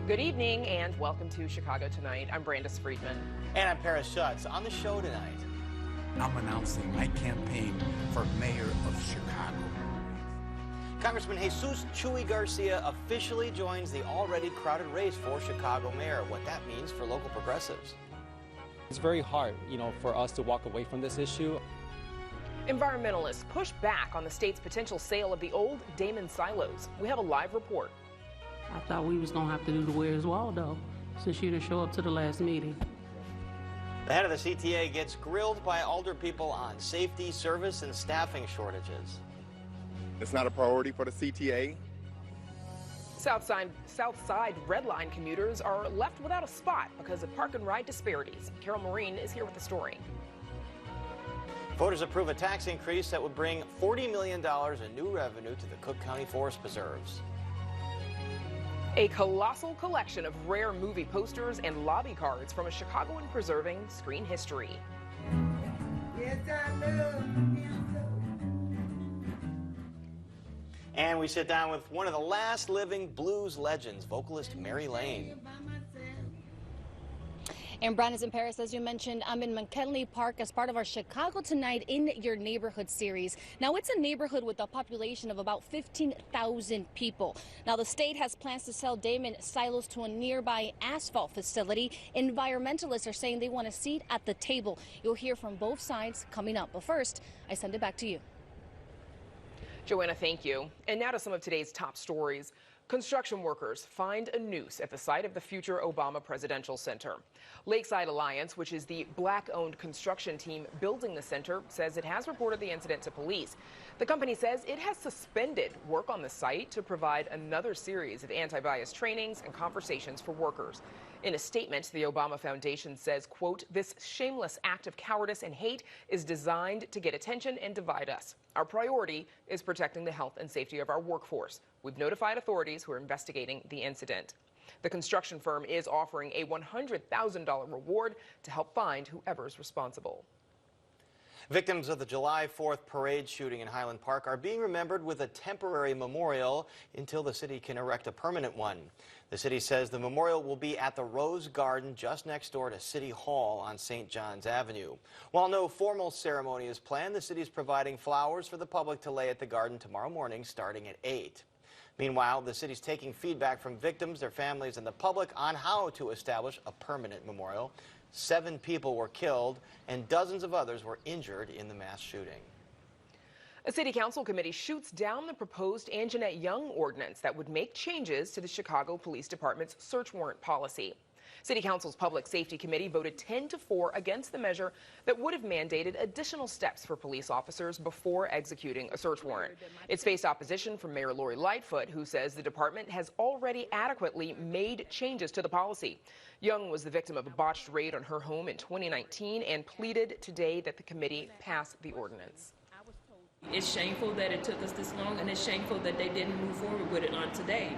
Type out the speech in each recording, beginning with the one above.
Good evening and welcome to Chicago Tonight. I'm Brandis Friedman. And I'm Paris Schutz. On the show tonight, I'm announcing my campaign for mayor of Chicago. Congressman Jesus Chuy Garcia officially joins the already crowded race for Chicago mayor. What that means for local progressives. It's very hard, for us to walk away from this issue. Environmentalists push back on the state's potential sale of the old Damen Silos. We have a live report. I thought we was going to have to do the Where's Waldo since you didn't show up to the last meeting. The head of the CTA gets grilled by alder people on safety, service, and staffing shortages. It's not a priority for the CTA. Southside Red Line commuters are left without a spot because of park and ride disparities. Carol Marine is here with the story. Voters approve a tax increase that would bring $40 million in new revenue to the Cook County Forest Preserves. A colossal collection of rare movie posters and lobby cards from a Chicagoan preserving screen history. Yes, I love him so. And we sit down with one of the last living blues legends, vocalist Mary Lane. And Brandis and Paris, as you mentioned, I'm in McKinley Park as part of our Chicago Tonight in Your Neighborhood series. Now, it's a neighborhood with a population of about 15,000 people. Now, the state has plans to sell Damen Silos to a nearby asphalt facility. Environmentalists are saying they want a seat at the table. You'll hear from both sides coming up. But first, I send it back to you. Joanna, thank you. And now to some of today's top stories. Construction workers find a noose at the site of the future Obama Presidential Center. Lakeside Alliance, which is the black-owned construction team building the center, says it has reported the incident to police. The company says it has suspended work on the site to provide another series of anti-bias trainings and conversations for workers. In a statement, the Obama Foundation says, quote, "This shameless act of cowardice and hate is designed to get attention and divide us. Our priority is protecting the health and safety of our workforce. We've notified authorities who are investigating the incident." The construction firm is offering a $100,000 reward to help find whoever's responsible. Victims of the July 4th parade shooting in Highland Park are being remembered with a temporary memorial until the city can erect a permanent one. The city says the memorial will be at the Rose Garden just next door to City Hall on St. John's Avenue. While no formal ceremony is planned, the city is providing flowers for the public to lay at the garden tomorrow morning starting at 8. Meanwhile, the city's taking feedback from victims, their families, and the public on how to establish a permanent memorial. 7 people were killed and dozens of others were injured in the mass shooting. A city council committee shoots down the proposed Anjanette Young ordinance that would make changes to the Chicago Police Department's search warrant policy. City Council's Public Safety Committee voted 10-4 against the measure that would have mandated additional steps for police officers before executing a search warrant. It's faced opposition from Mayor Lori Lightfoot, who says the department has already adequately made changes to the policy. Young was the victim of a botched raid on her home in 2019 and pleaded today that the committee pass the ordinance. It's shameful that it took us this long, and it's shameful that they didn't move forward with it on today.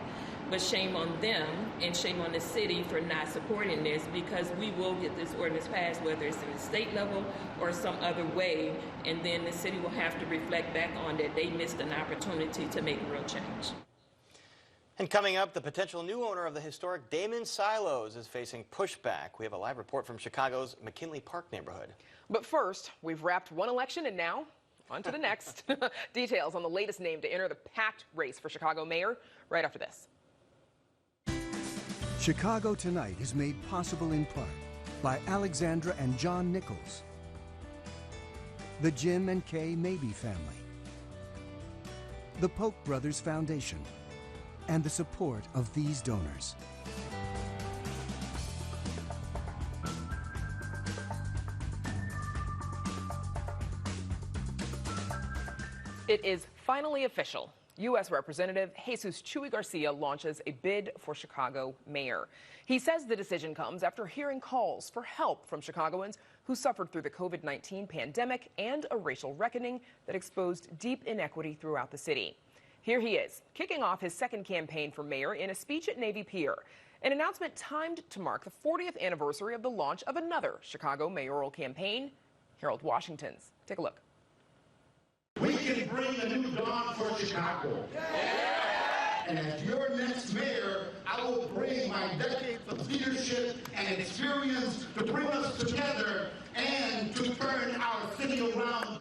But shame on them and shame on the city for not supporting this, because we will get this ordinance passed, whether it's in the state level or some other way, and then the city will have to reflect back on that they missed an opportunity to make a real change. And coming up, the potential new owner of the historic Damen Silos is facing pushback. We have a live report from Chicago's McKinley Park neighborhood. But first, we've wrapped one election and now on to the next. Details on the latest name to enter the packed race for Chicago mayor right after this. Chicago Tonight is made possible in part by Alexandra and John Nichols, the Jim and Kay Mabey family, the Polk Brothers Foundation, and the support of these donors. It is finally official. U.S. Representative Jesus Chuy Garcia launches a bid for Chicago mayor. He says the decision comes after hearing calls for help from Chicagoans who suffered through the COVID-19 pandemic and a racial reckoning that exposed deep inequity throughout the city. Here he is, kicking off his second campaign for mayor in a speech at Navy Pier, an announcement timed to mark the 40th anniversary of the launch of another Chicago mayoral campaign. Harold Washington's. Take a look. We can bring a new dawn for Chicago. And as your next mayor, I will bring my decades of leadership and experience to bring us together and to turn our city around.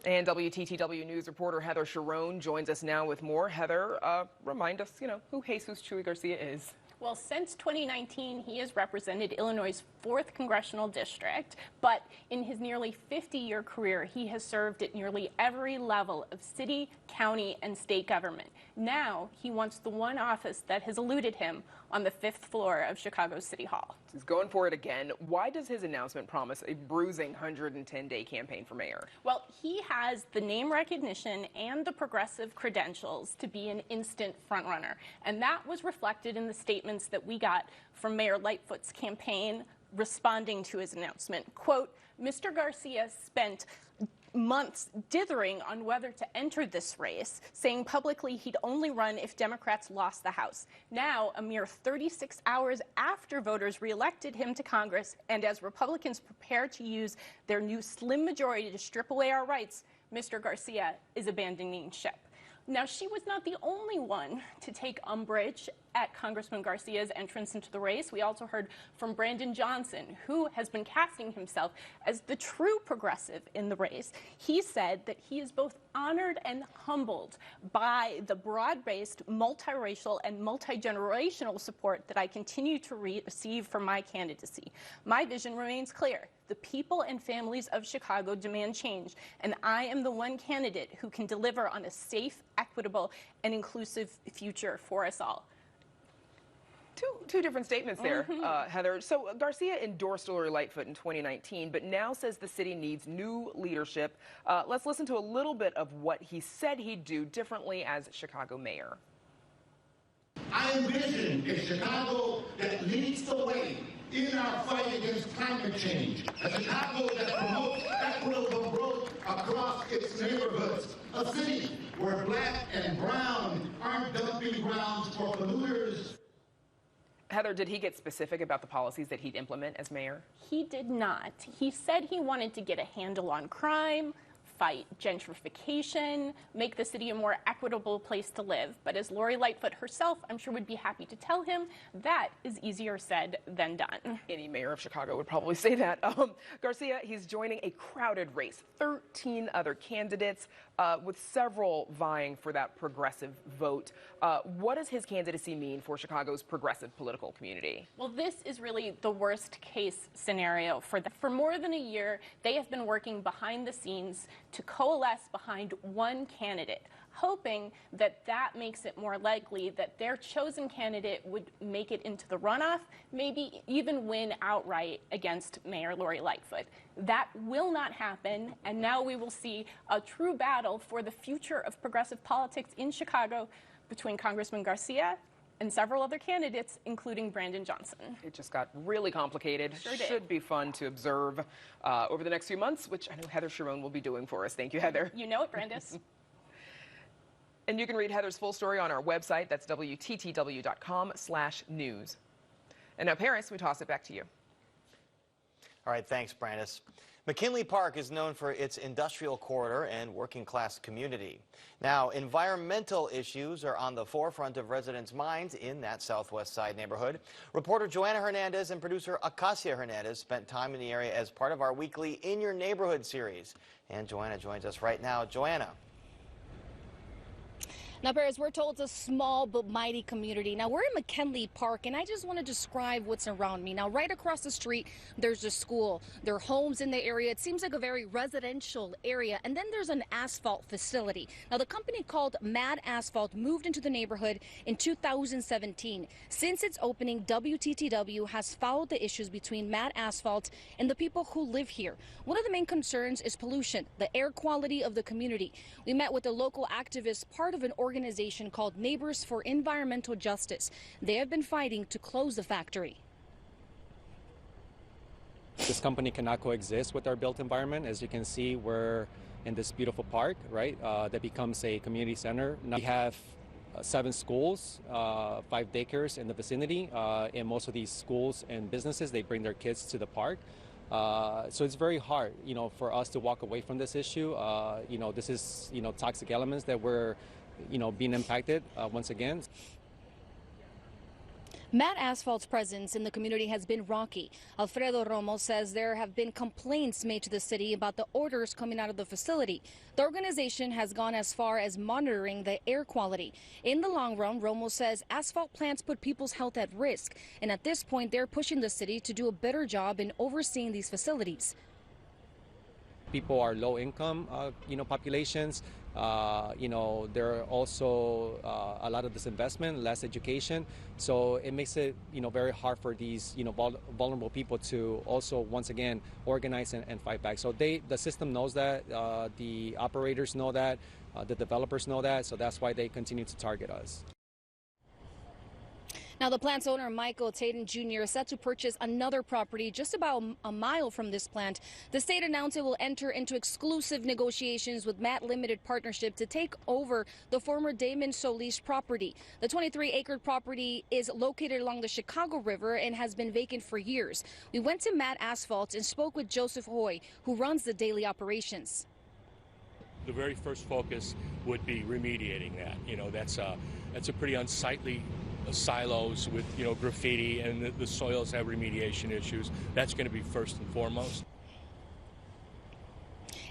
And WTTW News reporter Heather Sharon joins us now with more. Heather, remind us, who Jesus Chuy Garcia is. Well, since 2019, he has represented Illinois' 4th congressional district, but in his nearly 50-year career, he has served at nearly every level of city, county, and state government. Now, he wants the one office that has eluded him on the 5th floor of Chicago City Hall. He's going for it again. Why does his announcement promise a bruising 110-day campaign for mayor? Well, he has the name recognition and the progressive credentials to be an instant frontrunner, and that was reflected in the statements that we got from Mayor Lightfoot's campaign responding to his announcement. Quote, Mr. Garcia spent months dithering on whether to enter this race, saying publicly he'd only run if Democrats lost the House. Now, a mere 36 hours after voters reelected him to Congress, and as Republicans prepare to use their new slim majority to strip away our rights, Mr. Garcia is abandoning ship. Now, she was not the only one to take umbrage at Congressman Garcia's entrance into the race. We also heard from Brandon Johnson, who has been casting himself as the true progressive in the race. He said that he is both honored and humbled by the broad-based, multiracial, and multi-generational support that I continue to receive for my candidacy. My vision remains clear. The people and families of Chicago demand change, and I am the one candidate who can deliver on a safe, equitable, and inclusive future for us all. Two different statements there, Heather. So Garcia endorsed Lori Lightfoot in 2019, but now says the city needs new leadership. Let's listen to a little bit of what he said he'd do differently as Chicago mayor. I envision a Chicago that leads the way in our fight against climate change, a Chicago that promotes equitable growth across its neighborhoods, a city where black and brown aren't dumping grounds for polluters. Heather, did he get specific about the policies that he'd implement as mayor? He did not. He said he wanted to get a handle on crime, fight gentrification, make the city a more equitable place to live. But as Lori Lightfoot herself, I'm sure, would be happy to tell him, that is easier said than done. Any mayor of Chicago would probably say that. Garcia, he's joining a crowded race, 13 other candidates, with several vying for that progressive vote. What does his candidacy mean for Chicago's progressive political community? Well, this is really the worst case scenario for them. For more than a year, they have been working behind the scenes to coalesce behind one candidate, hoping that that makes it more likely that their chosen candidate would make it into the runoff, maybe even win outright against Mayor Lori Lightfoot. That will not happen, and now we will see a true battle for the future of progressive politics in Chicago between Congressman Garcia and several other candidates, including Brandon Johnson. It just got really complicated. Sure did. Should be fun to observe over the next few months, which I know Heather Sharon will be doing for us. Thank you, Heather. You know it, Brandis. And you can read Heather's full story on our website. That's WTTW.com/news. And now, Paris, we toss it back to you. All right, thanks, Brandis. McKinley Park is known for its industrial corridor and working-class community. Now, environmental issues are on the forefront of residents' minds in that Southwest Side neighborhood. Reporter Joanna Hernandez and producer Acacia Hernandez spent time in the area as part of our weekly In Your Neighborhood series. And Joanna joins us right now. Joanna. Now, Paris, we're told it's a small but mighty community. Now, we're in McKinley Park, and I just want to describe what's around me. Now, right across the street, there's a school. There are homes in the area. It seems like a very residential area. And then there's an asphalt facility. Now, the company called Mad Asphalt moved into the neighborhood in 2017. Since its opening, WTTW has followed the issues between Mad Asphalt and the people who live here. One of the main concerns is pollution, the air quality of the community. We met with a local activist, part of an organization called Neighbors for Environmental Justice. They have been fighting to close the factory. This company cannot coexist with our built environment. As you can see, we're in this beautiful park, right, that becomes a community center. Now we have 7 schools, 5 daycares in the vicinity. In most of these schools and businesses, they bring their kids to the park. So it's very hard, for us to walk away from this issue. This is, toxic elements that we're being impacted once again. Matt Asphalt's presence in the community has been rocky. Alfredo Romo says there have been complaints made to the city about the odors coming out of the facility. The organization has gone as far as monitoring the air quality. In the long run, Romo says asphalt plants put people's health at risk. And at this point, they're pushing the city to do a better job in overseeing these facilities. People are low income, populations. There are also a lot of disinvestment, less education. So it makes it, very hard for these, vulnerable people to also, once again, organize and fight back. So the system knows that, the operators know that, the developers know that. So that's why they continue to target us. Now, the plant's owner, Michael Taden Jr., is set to purchase another property just about a mile from this plant. The state announced it will enter into exclusive negotiations with Matt Limited Partnership to take over the former Damen Silos property. The 23-acre property is located along the Chicago River and has been vacant for years. We went to Matt Asphalt and spoke with Joseph Hoy, who runs the daily operations. The very first focus would be remediating that. That's a pretty unsightly silos with graffiti, and the soils have remediation issues. That's going to be first and foremost.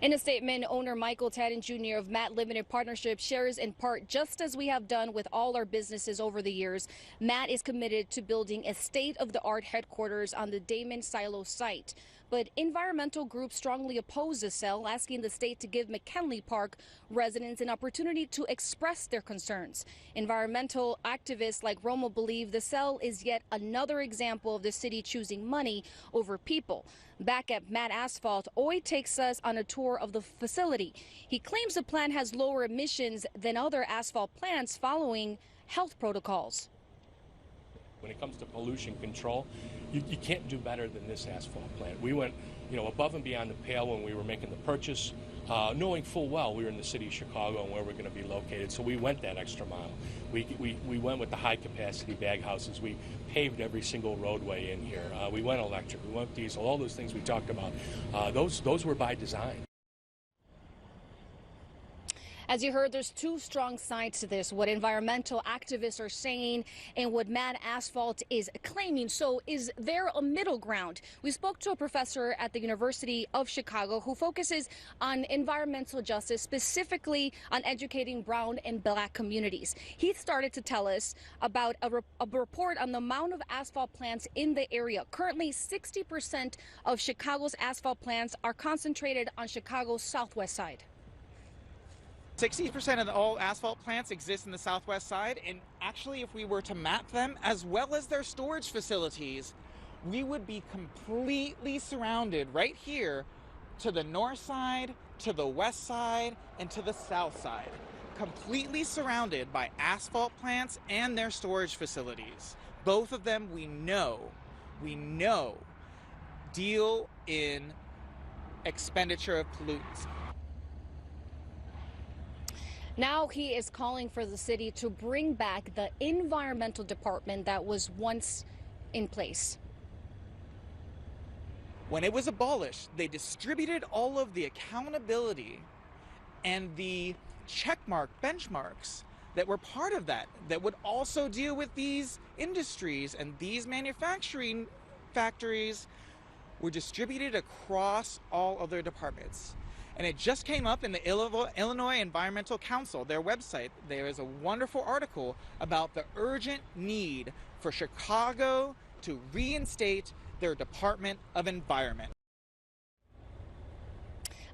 In a statement, owner Michael Taden Jr. of Matt Limited Partnership shares in part, just as we have done with all our businesses over the years, Matt is committed to building a state-of-the-art headquarters on the Damen Silos site. But environmental groups strongly oppose the sale, asking the state to give McKinley Park residents an opportunity to express their concerns. Environmental activists like Romo believe the sale is yet another example of the city choosing money over people. Back at Matt Asphalt, Oy takes us on a tour of the facility. He claims the plant has lower emissions than other asphalt plants following health protocols. When it comes to pollution control, you can't do better than this asphalt plant. We went, above and beyond the pale when we were making the purchase, knowing full well we were in the city of Chicago and where we're going to be located. So we went that extra mile. We went with the high-capacity bag houses. We paved every single roadway in here. We went electric. We went diesel. All those things we talked about. Those were by design. As you heard, there's two strong sides to this, what environmental activists are saying and what Matt Asphalt is claiming. So is there a middle ground? We spoke to a professor at the University of Chicago who focuses on environmental justice, specifically on educating brown and black communities. He started to tell us about a report on the amount of asphalt plants in the area. Currently, 60% of Chicago's asphalt plants are concentrated on Chicago's southwest side. 60% of all asphalt plants exist in the southwest side, and actually if we were to map them as well as their storage facilities, we would be completely surrounded right here to the north side, to the west side, and to the south side. Completely surrounded by asphalt plants and their storage facilities. Both of them we know deal in expenditure of pollutants. Now he is calling for the city to bring back the environmental department that was once in place. When it was abolished, they distributed all of the accountability and the checkmark benchmarks that were part of that would also deal with these industries, and these manufacturing factories were distributed across all other departments. And it just came up in the Illinois Environmental Council, their website. There is a wonderful article about the urgent need for Chicago to reinstate their Department of Environment.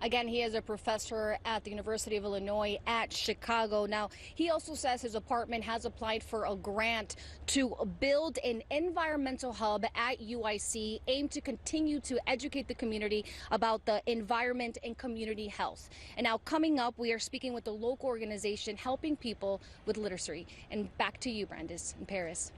Again, he is a professor at the University of Illinois at Chicago. Now, he also says his department has applied for a grant to build an environmental hub at UIC, aimed to continue to educate the community about the environment and community health. And now coming up, we are speaking with the local organization helping people with literacy. And back to you, Brandis, in Paris.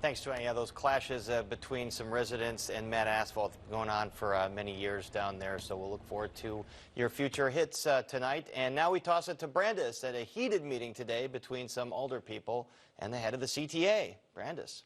Thanks, Joanna. Yeah, those clashes between some residents and Matt Asphalt going on for many years down there. So we'll look forward to your future hits tonight. And now we toss it to Brandis at a heated meeting today between some older people and the head of the CTA. Brandis.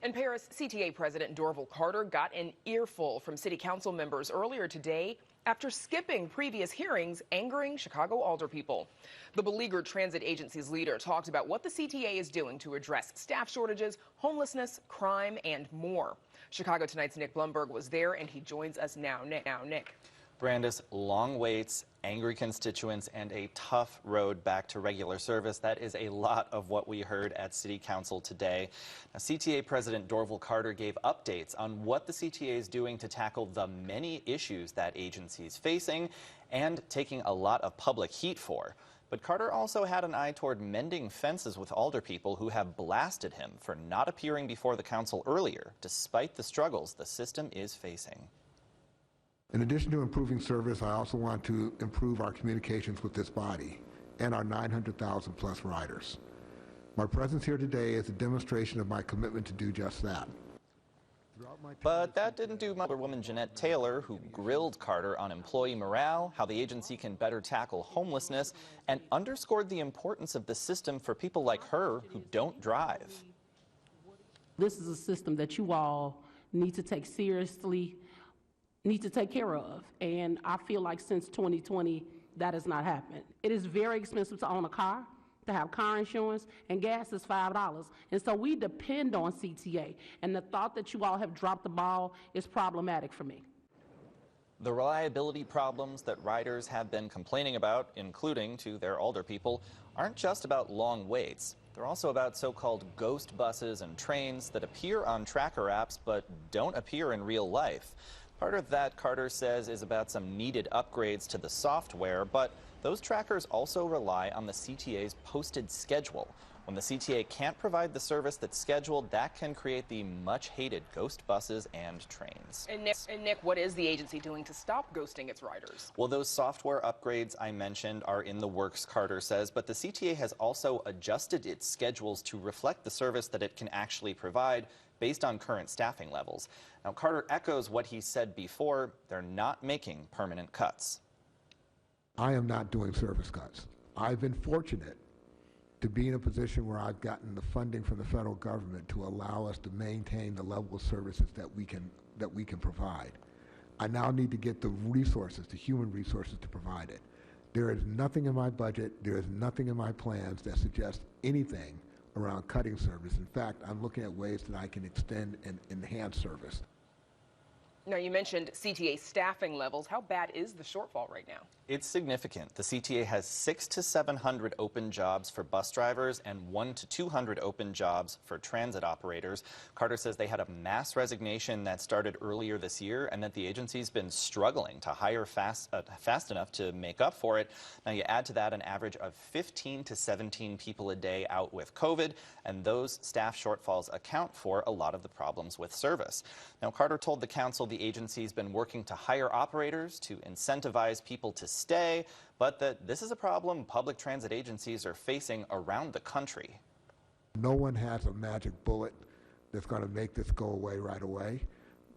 In Paris, CTA President Dorval Carter got an earful from city council members earlier today after skipping previous hearings, angering Chicago alderpeople. The beleaguered transit agency's leader talked about what the CTA is doing to address staff shortages, homelessness, crime, and more. Chicago Tonight's Nick Blumberg was there, and he joins us now. Nick. Brandis, long waits, angry constituents, and a tough road back to regular service. That is a lot of what we heard at City Council today. Now, CTA President Dorval Carter gave updates on what the CTA is doing to tackle the many issues that agency is facing and taking a lot of public heat for. But Carter also had an eye toward mending fences with alderpeople who have blasted him for not appearing before the council earlier, despite the struggles the system is facing. In addition to improving service, I also want to improve our communications with this body and our 900,000 plus riders. My presence here today is a demonstration of my commitment to do just that. But that didn't do much. Woman Jeanette Taylor, who grilled Carter on employee morale, how the agency can better tackle homelessness, and underscored the importance of the system for people like her who don't drive. This is a system that you all need to take seriously, need to take care of. And I feel like since 2020, that has not happened. It is very expensive to own a car, to have car insurance, and gas is $5. And so we depend on CTA. And the thought that you all have dropped the ball is problematic for me. The reliability problems that riders have been complaining about, including to their alderpeople, aren't just about long waits. They're also about so-called ghost buses and trains that appear on tracker apps but don't appear in real life. Part of that, Carter says, is about some needed upgrades to the software, but those trackers also rely on the CTA's posted schedule. When the CTA can't provide the service that's scheduled, that can create the much-hated ghost buses and trains. And Nick, what is the agency doing to stop ghosting its riders? Well, those software upgrades I mentioned are in the works, Carter says, but the CTA has also adjusted its schedules to reflect the service that it can actually provide based on current staffing levels. Now, Carter echoes what he said before. They're not making permanent cuts. I am not doing service cuts. I've been fortunate to be in a position where I've gotten the funding from the federal government to allow us to maintain the level of services that we can provide. I now need to get the resources, the human resources, to provide it. There is nothing in my budget, there is nothing in my plans that suggests anything around cutting service. In fact, I'm looking at ways that I can extend and enhance service. Now, you mentioned CTA staffing levels. How bad is the shortfall right now? It's significant. The CTA has 600 to 700 open jobs for bus drivers and 100 to 200 open jobs for transit operators. Carter says they had a mass resignation that started earlier this year and that the agency's been struggling to hire fast enough to make up for it. Now, you add to that an average of 15 to 17 people a day out with COVID, and those staff shortfalls account for a lot of the problems with service. Now, Carter told the council the agency's been working to hire operators to incentivize people to stay, but that this is a problem public transit agencies are facing around the country. No one has a magic bullet that's going to make this go away right away,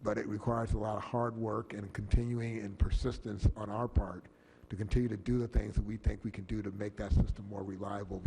but it requires a lot of hard work and continuing and persistence on our part to continue to do the things that we think we can do to make that system more reliable.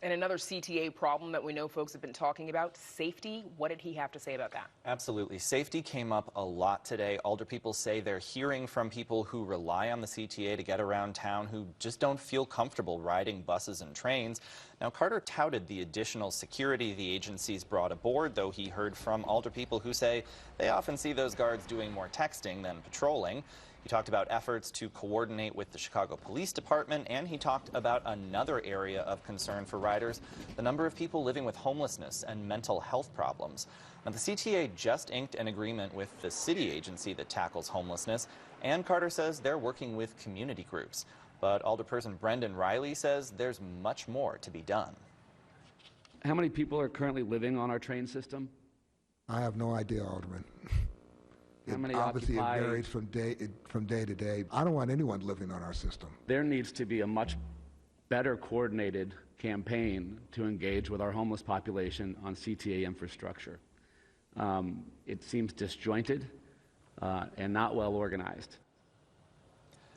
And another CTA problem that we know folks have been talking about, safety. What did he have to say about that? Absolutely. Safety came up a lot today. Alderpeople say they're hearing from people who rely on the CTA to get around town who just don't feel comfortable riding buses and trains. Now, Carter touted the additional security the agency's brought aboard, though he heard from alderpeople who say they often see those guards doing more texting than patrolling. He talked about efforts to coordinate with the Chicago Police Department, and he talked about another area of concern for riders, the number of people living with homelessness and mental health problems. Now, the CTA just inked an agreement with the city agency that tackles homelessness, and Carter says they're working with community groups. But Alderperson Brendan Riley says there's much more to be done. How many people are currently living on our train system? I have no idea, Alderman. Obviously, it varies from day to day. I don't want anyone living on our system. There needs to be a much better coordinated campaign to engage with our homeless population on CTA infrastructure. It seems disjointed and not well organized.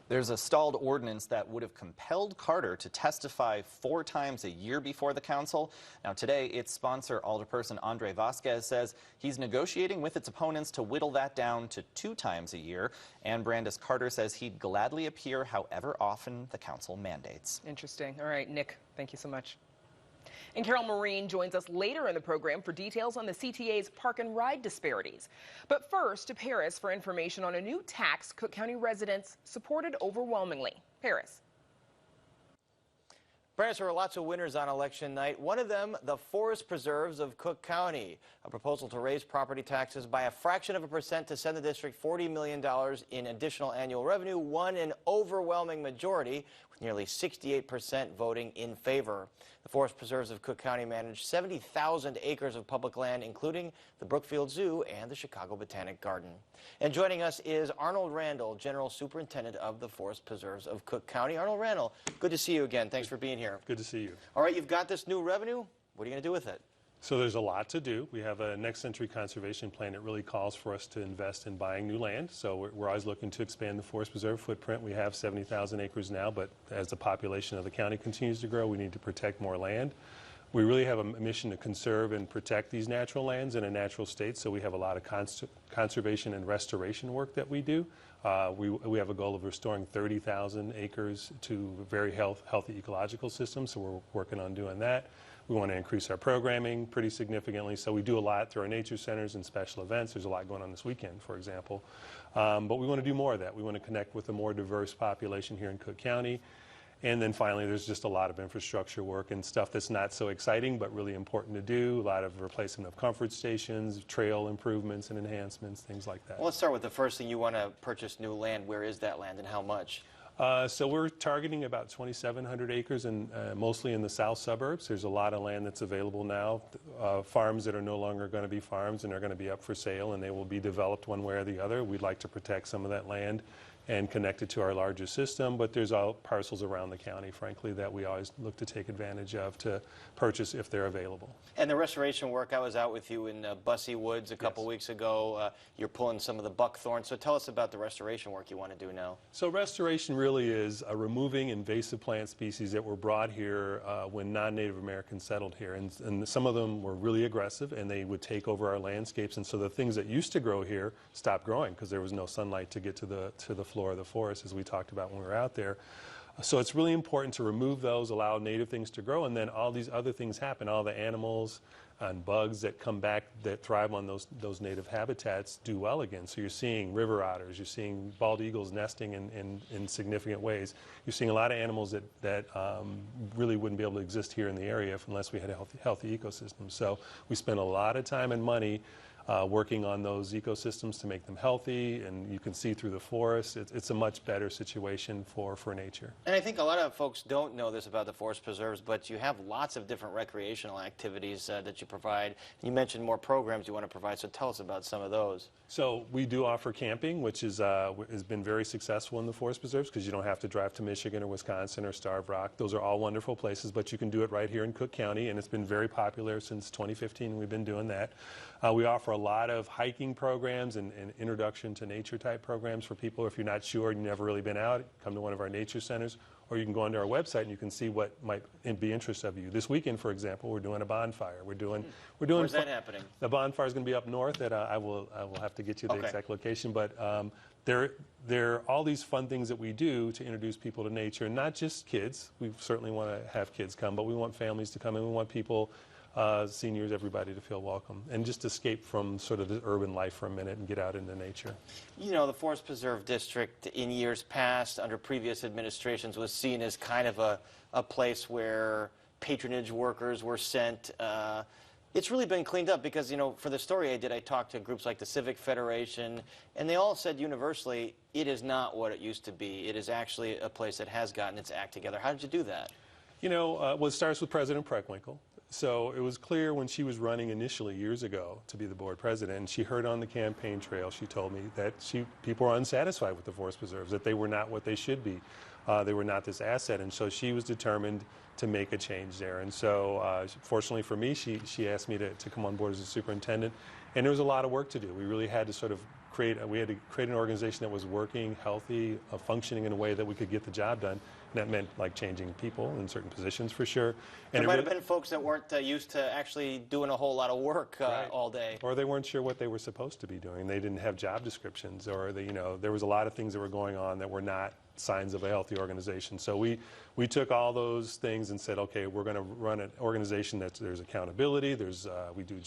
There's a stalled ordinance that would have compelled Carter to testify 4 times a year before the council. Now today, its sponsor, Alderperson Andre Vasquez, says he's negotiating with its opponents to whittle that down to 2 times a year. And Brandis Carter says he'd gladly appear however often the council mandates. Interesting. All right, Nick, thank you so much. And Carol Marine joins us later in the program for details on the CTA's park and ride disparities. But first, to Paris for information on a new tax Cook County residents supported overwhelmingly. Paris. Brandis, there were lots of winners on election night. One of them, the Forest Preserves of Cook County. A proposal to raise property taxes by a fraction of a percent to send the district $40 million in additional annual revenue won an overwhelming majority, with nearly 68% voting in favor. The Forest Preserves of Cook County manage 70,000 acres of public land, including the Brookfield Zoo and the Chicago Botanic Garden. And joining us is Arnold Randall, General Superintendent of the Forest Preserves of Cook County. Arnold Randall, good to see you again. Thanks for being here. Good to see you. All right, you've got this new revenue. What are you going to do with it? So there's a lot to do. We have a next century conservation plan that really calls for us to invest in buying new land. So we're always looking to expand the Forest Preserve footprint. We have 70,000 acres now, but as the population of the county continues to grow, we need to protect more land. We really have a mission to conserve and protect these natural lands in a natural state, so we have a lot of conservation and restoration work that we do. We have a goal of restoring 30,000 acres to very healthy ecological systems, so we're working on doing that. We want to increase our programming pretty significantly, so we do a lot through our nature centers and special events. There's a lot going on this weekend, for example. But we want to do more of that. We want to connect with a more diverse population here in Cook County. And then finally, there's just a lot of infrastructure work and stuff that's not so exciting, but really important to do. A lot of replacement of comfort stations, trail improvements and enhancements, things like that. Well, let's start with the first thing. You want to purchase new land. Where is that land and how much? So we're targeting about 2,700 acres, and mostly in the south suburbs. There's a lot of land that's available now, farms that are no longer going to be farms and are going to be up for sale, and they will be developed one way or the other. We'd like to protect some of that land and connect it to our larger system, but there's all parcels around the county, frankly, that we always look to take advantage of to purchase if they're available. And the restoration work, I was out with you in Bussy Woods a couple weeks ago. You're pulling some of the buckthorn, so tell us about the restoration work you want to do now. So restoration really is removing invasive plant species that were brought here when non-Native Americans settled here, and some of them were really aggressive and they would take over our landscapes, and so the things that used to grow here stopped growing because there was no sunlight to get to the floor of the forest, as we talked about when we were out there. So it's really important to remove those, allow native things to grow, and then all these other things happen. All the animals and bugs that come back that thrive on those native habitats do well again. So you're seeing river otters, you're seeing bald eagles nesting in significant ways. You're seeing a lot of animals that really wouldn't be able to exist here in the area unless we had a healthy ecosystem. So we spend a lot of time and money working on those ecosystems to make them healthy, and you can see through the forest. It's a much better situation for nature. And I think a lot of folks don't know this about the forest preserves, but you have lots of different recreational activities that you provide. You mentioned more programs you want to provide, so tell us about some of those. So we do offer camping, which has been very successful in the forest preserves because you don't have to drive to Michigan or Wisconsin or Starved Rock. Those are all wonderful places, but you can do it right here in Cook County, and it's been very popular since 2015. We've been doing that. We offer a lot of hiking programs and introduction to nature type programs for people. If you're not sure and you've never really been out, come to one of our nature centers, or you can go onto our website and you can see what might be interest of you. This weekend, for example, we're doing a bonfire. We're doing. Where's that happening? The bonfire is going to be up north. I will have to get you the exact location, but there are all these fun things that we do to introduce people to nature, and not just kids. We certainly want to have kids come, but we want families to come, and we want people. Seniors, everybody to feel welcome and just escape from sort of the urban life for a minute and get out into nature. You know, the Forest Preserve District in years past, under previous administrations, was seen as kind of a place where patronage workers were sent. It's really been cleaned up because, you know, for the story I did, I talked to groups like the Civic Federation, and they all said universally, it is not what it used to be. It is actually a place that has gotten its act together. How did you do that? You know, well, it starts with President Preckwinkle. So it was clear when she was running initially years ago to be the board president, and she heard on the campaign trail, she told me that people were unsatisfied with the forest preserves, that they were not what they should be. They were not this asset, and so she was determined to make a change there. And so fortunately for me, she asked me to come on board as a superintendent, and there was a lot of work to do. We really had to sort of create an organization that was working, healthy, functioning in a way that we could get the job done. And that meant like changing people in certain positions for sure. And there might have been folks that weren't used to actually doing a whole lot of work all day. Or they weren't sure what they were supposed to be doing. They didn't have job descriptions, or there was a lot of things that were going on that were not signs of a healthy organization. So we took all those things and said, okay, we're going to run an organization that there's accountability, we do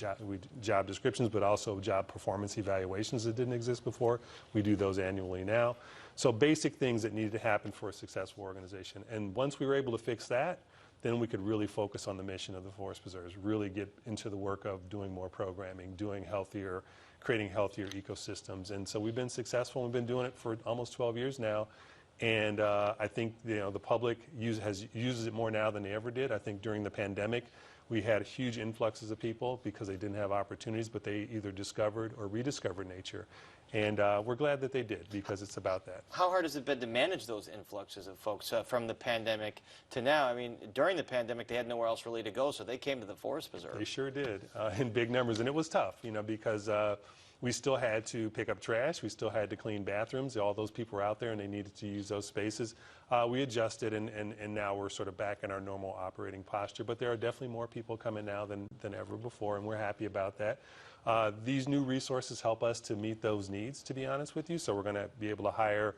job descriptions, but also job performance evaluations that didn't exist before. We do those annually now. So basic things that needed to happen for a successful organization. And once we were able to fix that, then we could really focus on the mission of the Forest Preserves, really get into the work of doing more programming, creating healthier ecosystems. And so we've been successful. We've been doing it for almost 12 years now. And I think the public uses it more now than they ever did. I think during the pandemic, we had huge influxes of people because they didn't have opportunities, but they either discovered or rediscovered nature. And we're glad that they did, because it's about that. How hard has it been to manage those influxes of folks from the pandemic to now? I mean, during the pandemic, they had nowhere else really to go, so they came to the Forest Preserve. They sure did, in big numbers. And it was tough, because we still had to pick up trash. We still had to clean bathrooms. All those people were out there, and they needed to use those spaces. We adjusted, and now we're sort of back in our normal operating posture. But there are definitely more people coming now than ever before, and we're happy about that. These new resources help us to meet those needs, to be honest with you. So we're going to be able to hire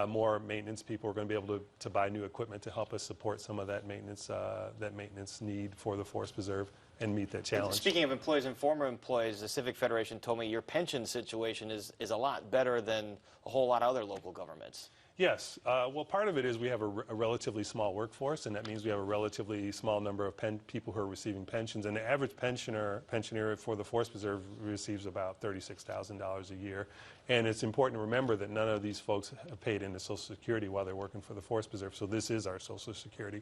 more maintenance people. We're going to be able to buy new equipment to help us support some of that maintenance need for the Forest Preserve and meet that challenge. Speaking of employees and former employees, the Civic Federation told me your pension situation is a lot better than a whole lot of other local governments. Yes. Well, part of it is we have a relatively small workforce, and that means we have a relatively small number of people who are receiving pensions. And the average pensioner for the Forest Preserve receives about $36,000 a year. And it's important to remember that none of these folks have paid into Social Security while they're working for the Forest Preserve. So this is our Social Security.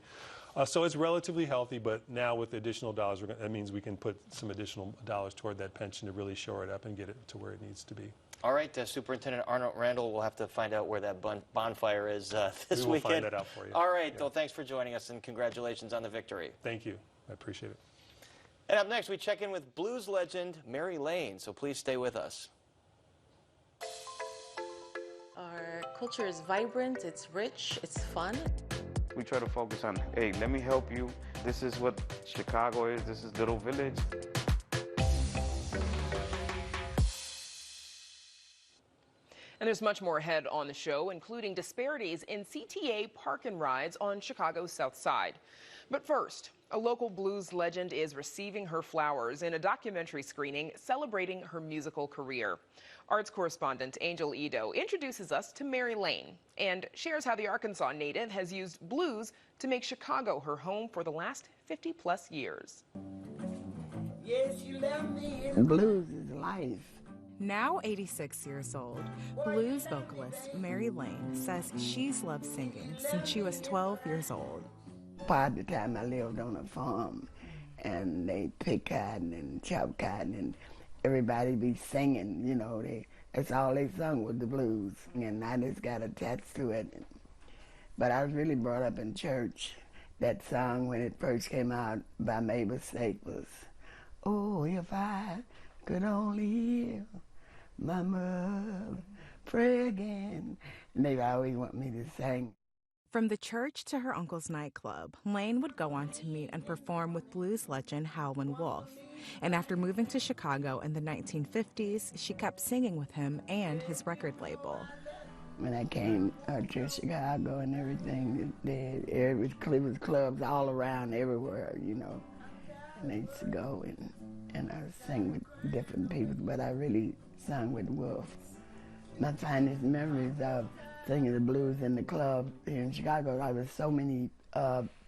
So it's relatively healthy, but now with additional dollars, that means we can put some additional dollars toward that pension to really shore it up and get it to where it needs to be. All right, Superintendent Arnold Randall, we'll have to find out where that bonfire is this weekend. We will find that out for you. All right, well, thanks for joining us, and congratulations on the victory. Thank you. I appreciate it. And up next, we check in with blues legend Mary Lane, so please stay with us. Our culture is vibrant, it's rich, it's fun. We try to focus on, hey, let me help you. This is what Chicago is. This is Little Village. And there's much more ahead on the show, including disparities in CTA park and rides on Chicago's South Side. But first, a local blues legend is receiving her flowers in a documentary screening celebrating her musical career. Arts correspondent Angel Edo introduces us to Mary Lane and shares how the Arkansas native has used blues to make Chicago her home for the last 50-plus years. Yes, you left me. Blues is life. Now 86 years old, blues vocalist Mary Lane says she's loved singing since she was 12 years old. Part of the time I lived on a farm, and they pick cotton and chop cotton, and everybody be singing, that's all they sung was the blues, and I just got attached to it. But I was really brought up in church. That song, when it first came out by my mistake, was, oh, if I could only hear my mother pray again. And they always want me to sing. From the church to her uncle's nightclub, Lane would go on to meet and perform with blues legend Howlin' Wolf. And after moving to Chicago in the 1950s, she kept singing with him and his record label. When I came to Chicago and everything, there was clubs all around everywhere, And I used to go and I sang with different people, but I really sang with Wolf. My finest memories of singing the blues in the club here in Chicago, there was so many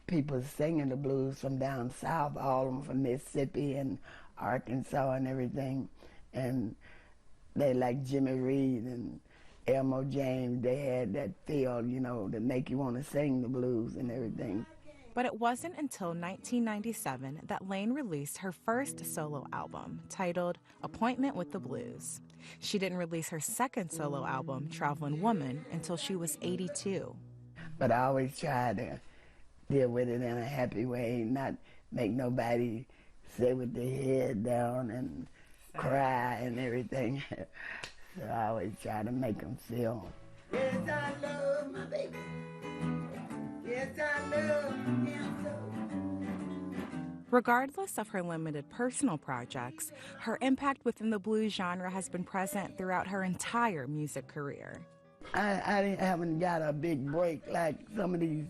people singing the blues from down south, all of them from Mississippi and Arkansas and everything. And they like Jimmy Reed and Elmo James, they had that feel, to make you want to sing the blues and everything. But it wasn't until 1997 that Lane released her first solo album, titled Appointment with the Blues. She didn't release her second solo album, Traveling Woman, until she was 82. But I always try to deal with it in a happy way, not make nobody sit with their head down and cry and everything. So I always try to make them feel. Yes, I love my baby. Yes, I love him so. Regardless of her limited personal projects, her impact within the blues genre has been present throughout her entire music career. I haven't got a big break like some of these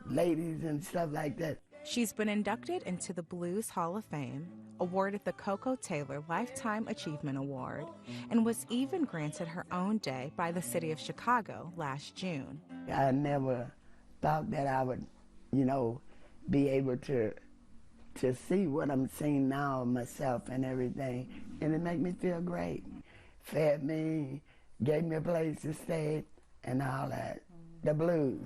ladies and stuff like that. She's been inducted into the Blues Hall of Fame, awarded the Coco Taylor Lifetime Achievement Award, and was even granted her own day by the city of Chicago last June. I never thought that I would, be able to see what I'm seeing now of myself and everything, and it made me feel great. Fed me, gave me a place to stay, and all that. The blues.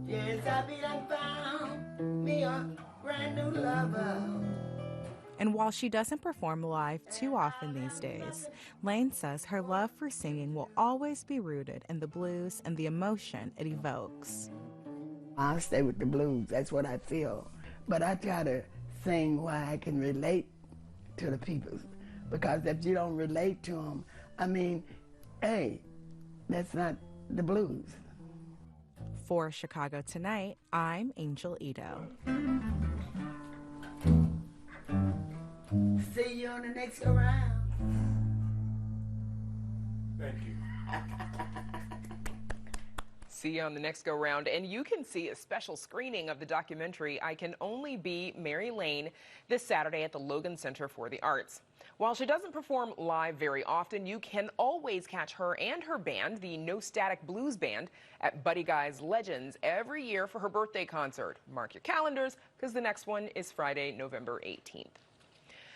Yes, I be done found me a brand new lover. And while she doesn't perform live too often these days, Lane says her love for singing will always be rooted in the blues and the emotion it evokes. I'll stay with the blues, that's what I feel. But I try to sing where I can relate to the people. Because if you don't relate to them, hey, that's not the blues. For Chicago Tonight, I'm Angel Ito. See you on the next go round. Thank you. See you on the next go round. And you can see a special screening of the documentary I Can Only Be Mary Lane this Saturday at the Logan Center for the Arts. While she doesn't perform live very often, you can always catch her and her band, the No Static Blues Band, at Buddy Guy's Legends every year for her birthday concert. Mark your calendars, because the next one is Friday, November 18th.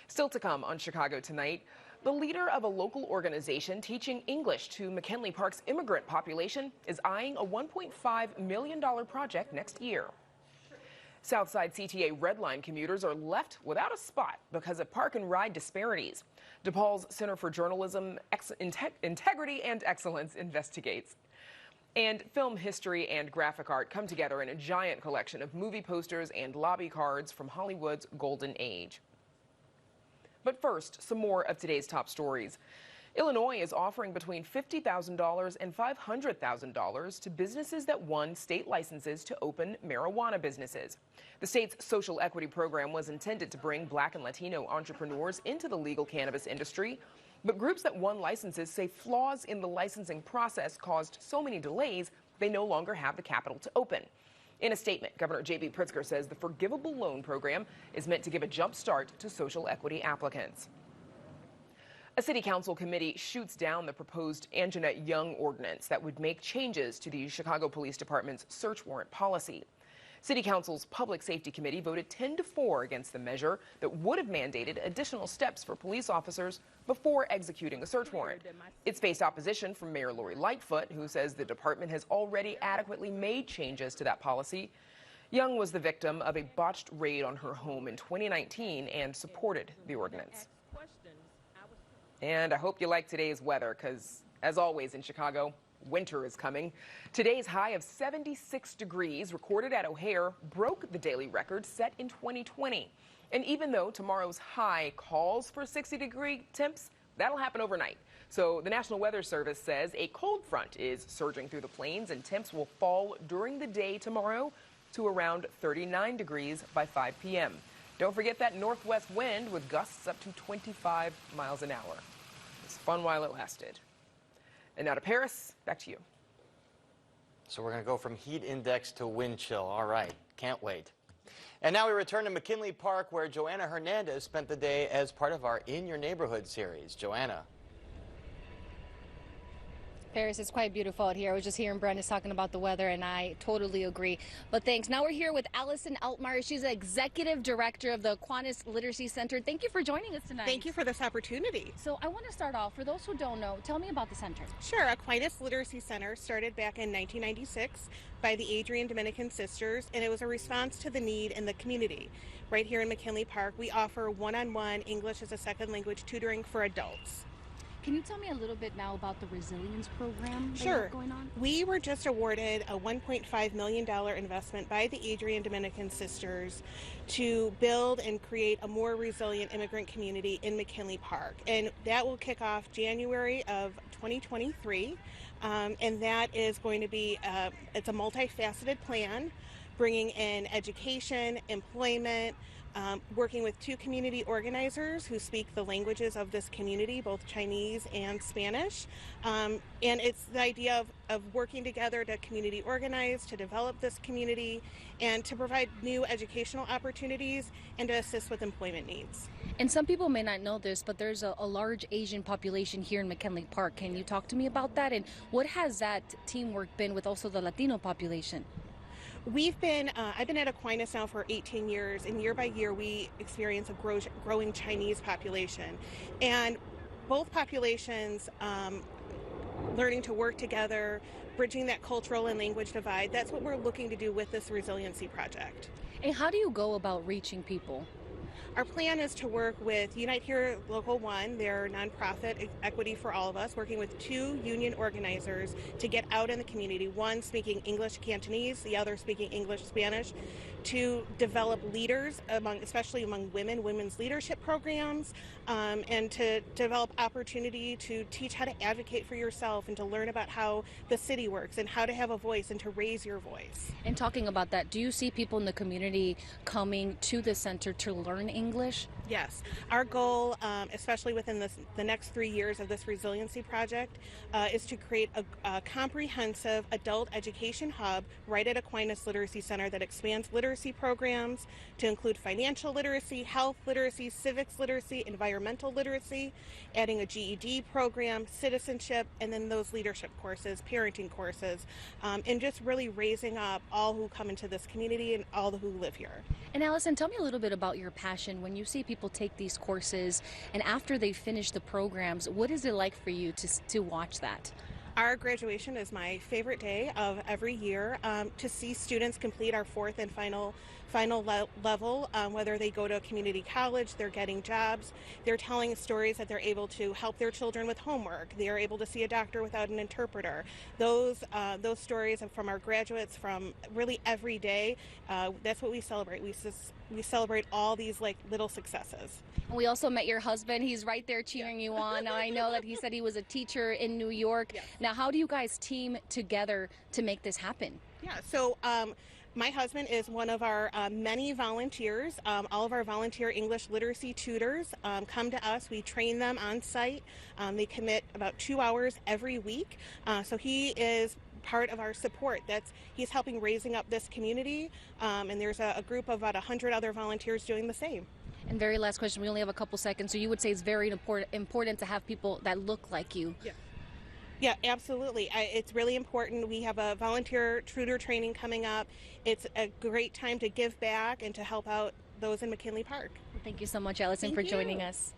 Still to come on Chicago Tonight, the leader of a local organization teaching English to McKinley Park's immigrant population is eyeing a $1.5 million project next year. Southside CTA Red Line commuters are left without a spot because of park and ride disparities. DePaul's Center for Journalism, Integrity and Excellence investigates. And film history and graphic art come together in a giant collection of movie posters and lobby cards from Hollywood's golden age. But first, some more of today's top stories. Illinois is offering between $50,000 and $500,000 to businesses that won state licenses to open marijuana businesses. The state's social equity program was intended to bring Black and Latino entrepreneurs into the legal cannabis industry, but groups that won licenses say flaws in the licensing process caused so many delays they no longer have the capital to open. In a statement, Governor J.B. Pritzker says the forgivable loan program is meant to give a jump start to social equity applicants. A city council committee shoots down the proposed Anjanette Young ordinance that would make changes to the Chicago Police Department's search warrant policy. City Council's Public Safety Committee voted 10-4 against the measure that would have mandated additional steps for police officers before executing a search warrant. It's faced opposition from Mayor Lori Lightfoot, who says the department has already adequately made changes to that policy. Young was the victim of a botched raid on her home in 2019 and supported the ordinance. And I hope you like today's weather, because as always in Chicago, winter is coming. Today's high of 76 degrees recorded at O'Hare broke the daily record set in 2020. And even though tomorrow's high calls for 60-degree temps, that'll happen overnight. So the National Weather Service says a cold front is surging through the plains and temps will fall during the day tomorrow to around 39 degrees by 5 p.m. Don't forget that northwest wind with gusts up to 25 miles an hour. It was fun while it lasted. And now to Paris, back to you. So we're going to go from heat index to wind chill. All right, can't wait. And now we return to McKinley Park, where Joanna Hernandez spent the day as part of our In Your Neighborhood series. Joanna. Paris, it's quite beautiful out here. I was just hearing Brandis talking about the weather, and I totally agree. But thanks. Now we're here with Allison Altmaier. She's the Executive Director of the Aquinas Literacy Center. Thank you for joining us tonight. Thank you for this opportunity. So I want to start off, for those who don't know, tell me about the center. Sure. Aquinas Literacy Center started back in 1996 by the Adrian Dominican Sisters, and it was a response to the need in the community. Right here in McKinley Park, we offer one-on-one English as a second language tutoring for adults. Can you tell me a little bit now about the resilience program that you Sure. have going on? We were just awarded a $1.5 million investment by the Adrian Dominican Sisters to build and create a more resilient immigrant community in McKinley Park. And that will kick off January of 2023. And that is going to be, it's a multifaceted plan, bringing in education, employment, working with 2 community organizers who speak the languages of this community, both Chinese and Spanish. And it's the idea of working together to community organize, to develop this community, and to provide new educational opportunities and to assist with employment needs. And some people may not know this, but there's a large Asian population here in McKinley Park. Can you talk to me about that? And what has that teamwork been with also the Latino population? I've been at Aquinas now for 18 years, and year by year we experience a growing Chinese population. And both populations learning to work together, bridging that cultural and language divide, that's what we're looking to do with this resiliency project. And how do you go about reaching people? Our plan is to work with Unite Here Local 1, their nonprofit Equity for All of Us, working with 2 union organizers to get out in the community, one speaking English Cantonese, the other speaking English Spanish, to develop leaders, especially among women's leadership programs, and to develop opportunity to teach how to advocate for yourself and to learn about how the city works and how to have a voice and to raise your voice. And talking about that, do you see people in the community coming to the center to learn English? Yes. Our goal, especially within the next 3 years of this resiliency project, is to create a comprehensive adult education hub right at Aquinas Literacy Center that expands literacy programs to include financial literacy, health literacy, civics literacy, environmental literacy, adding a GED program, citizenship, and then those leadership courses, parenting courses, and just really raising up all who come into this community and all who live here. And Allison, tell me a little bit about your passion when you see people take these courses and after they finish the programs, what is it like for you to watch that? Our graduation is my favorite day of every year. To see students complete our 4th and final level, whether they go to a community college, they're getting jobs, they're telling stories that they're able to help their children with homework, they're able to see a doctor without an interpreter. Those stories are from our graduates from really every day. That's what we celebrate. We celebrate all these little successes. We also met your husband. He's right there cheering you on. Now, I know that he said he was a teacher in New York. Yes. Now, how do you guys team together to make this happen? Yeah, so my husband is one of our many volunteers. All of our volunteer English literacy tutors come to us. We train them on site. They commit about 2 hours every week. So he is part of our support. He's helping raising up this community, and there's a group of about 100 other volunteers doing the same. And very last question, we only have a couple seconds, so you would say it's very important to have people that look like you. Yeah, absolutely. It's really important. We have a volunteer tutor training coming up. It's a great time to give back and to help out those in McKinley Park. Well, thank you so much, Allison, for Thank joining you. us.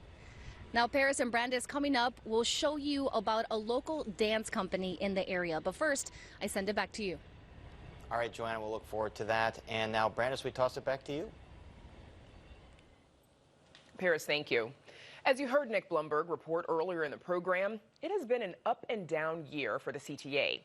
Now, Paris and Brandis, coming up, we'll show you about a local dance company in the area. But first, I send it back to you. All right, Joanna, we'll look forward to that. And now, Brandis, we toss it back to you. Paris, thank you. As you heard Nick Blumberg report earlier in the program, it has been an up and down year for the CTA.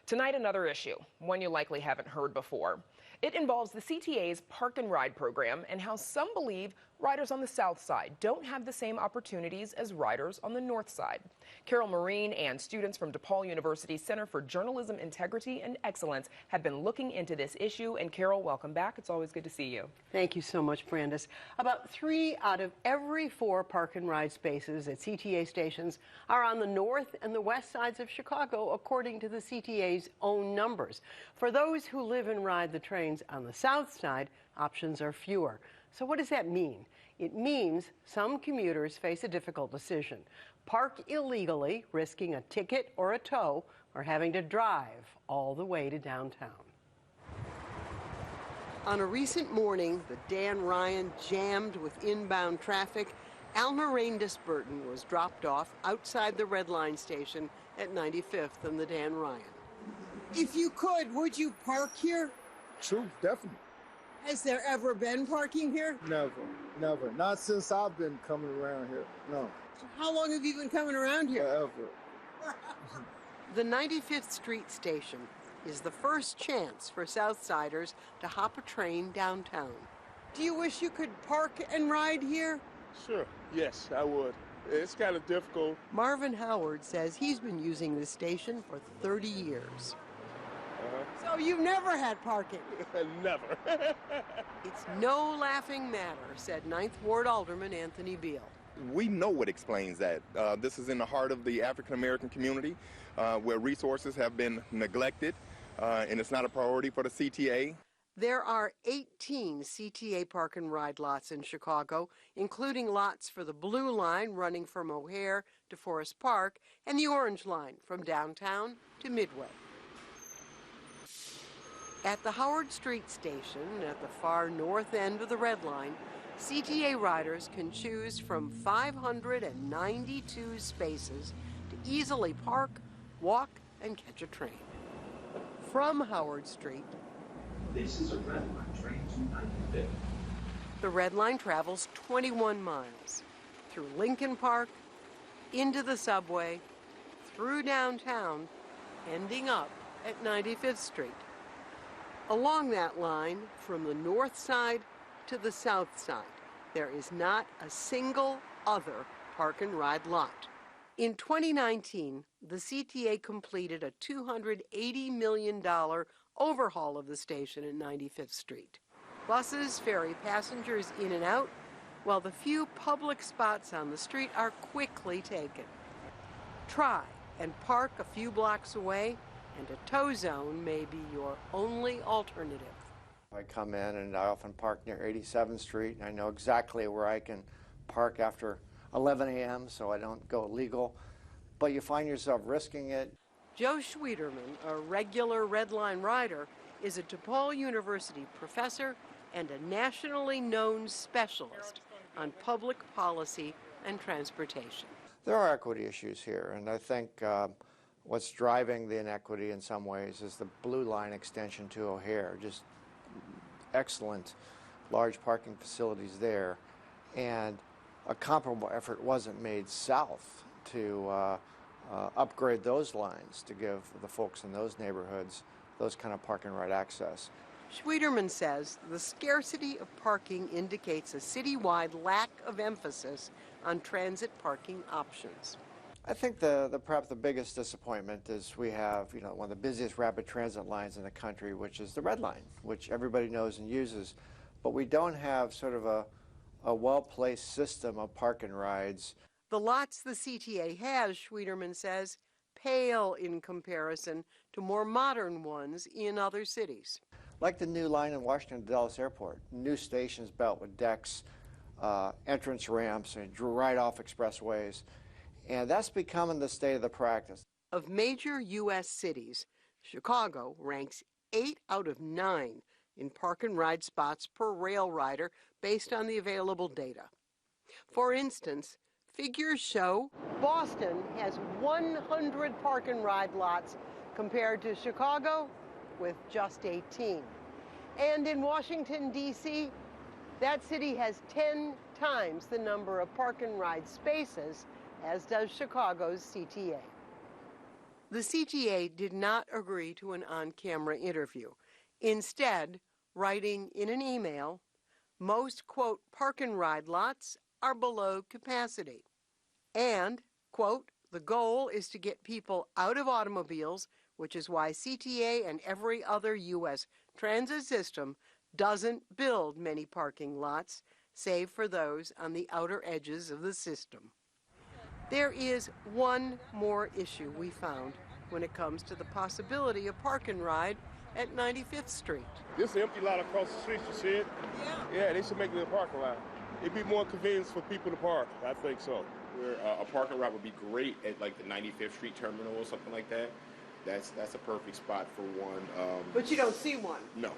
Tonight, another issue, one you likely haven't heard before. It involves the CTA's Park and Ride program and how some believe riders on the south side don't have the same opportunities as riders on the north side. Carol Marine and students from DePaul University's Center for Journalism Integrity and Excellence have been looking into this issue. And Carol, welcome back. It's always good to see you. Thank you so much, Brandis. About 3 out of every 4 park and ride spaces at CTA stations are on the north and the west sides of Chicago, according to the CTA's own numbers. For those who live and ride the trains on the south side, options are fewer. So what does that mean? It means some commuters face a difficult decision. Park illegally, risking a ticket or a tow, or having to drive all the way to downtown. On a recent morning, the Dan Ryan jammed with inbound traffic, Alma Raindis Burton was dropped off outside the Red Line station at 95th and the Dan Ryan. If you could, would you park here? True, definitely. Has there ever been parking here? Never, never. Not since I've been coming around here, no. How long have you been coming around here? Forever. The 95th Street station is the first chance for Southsiders to hop a train downtown. Do you wish you could park and ride here? Sure, yes, I would. It's kind of difficult. Marvin Howard says he's been using this station for 30 years. So you've never had parking? Never. It's no laughing matter, said 9th Ward Alderman Anthony Beal. We know what explains that. This is in the heart of the African American community where resources have been neglected and it's not a priority for the CTA. There are 18 CTA park and ride lots in Chicago, including lots for the Blue Line running from O'Hare to Forest Park and the Orange Line from downtown to Midway. At the Howard Street station, at the far north end of the Red Line, CTA riders can choose from 592 spaces to easily park, walk, and catch a train. From Howard Street, this is a Red Line train to 95th. The Red Line travels 21 miles through Lincoln Park, into the subway, through downtown, ending up at 95th Street. Along that line, from the north side to the south side, there is not a single other park and ride lot. In 2019, the CTA completed a $280 million overhaul of the station at 95th Street. Buses ferry passengers in and out, while the few public spots on the street are quickly taken. Try and park a few blocks away, and a tow zone may be your only alternative. I come in and I often park near 87th Street, and I know exactly where I can park after 11 a.m. so I don't go illegal, but you find yourself risking it. Joe Schwederman, a regular Red Line rider, is a DePaul University professor and a nationally known specialist on public policy and transportation. There are equity issues here, and I think what's driving the inequity in some ways is the Blue Line extension to O'Hare. Just excellent large parking facilities there, and a comparable effort wasn't made south to upgrade those lines to give the folks in those neighborhoods those kind of park and ride access. Schwederman says the scarcity of parking indicates a citywide lack of emphasis on transit parking options. I think perhaps the biggest disappointment is we have, one of the busiest rapid transit lines in the country, which is the Red Line, which everybody knows and uses, but we don't have sort of a well-placed system of park and rides. The lots the CTA has, Schwederman says, pale in comparison to more modern ones in other cities. Like the new line in Washington Dulles Airport, new stations built with decks, entrance ramps, and right off expressways. And that's becoming the state of the practice. Of major U.S. cities, Chicago ranks 8 out of 9 in park and ride spots per rail rider based on the available data. For instance, figures show Boston has 100 park and ride lots compared to Chicago with just 18. And in Washington, D.C., that city has 10 times the number of park and ride spaces as does Chicago's CTA. The CTA did not agree to an on-camera interview. Instead, writing in an email, most, quote, park and ride lots are below capacity. And, quote, the goal is to get people out of automobiles, which is why CTA and every other U.S. transit system doesn't build many parking lots, save for those on the outer edges of the system. There is one more issue we found when it comes to the possibility of park and ride at 95th Street. This empty lot across the street, you see it? Yeah, they should make it a parking lot. It'd be more convenience for people to park. I think so. Where a parking lot would be great at like the 95th Street terminal or something like that. That's a perfect spot for one. But you don't see one? No.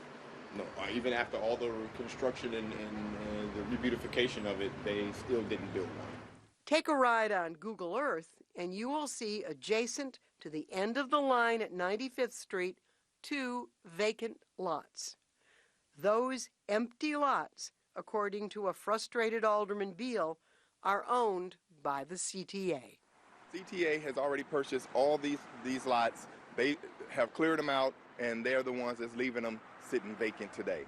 Even after all the construction and the rebeautification of it, they still didn't build one. Take a ride on Google Earth and you will see adjacent to the end of the line at 95th Street 2 vacant lots. Those empty lots, according to a frustrated Alderman Beal, are owned by the CTA. CTA has already purchased all these lots. They have cleared them out, and they're the ones that's leaving them sitting vacant today.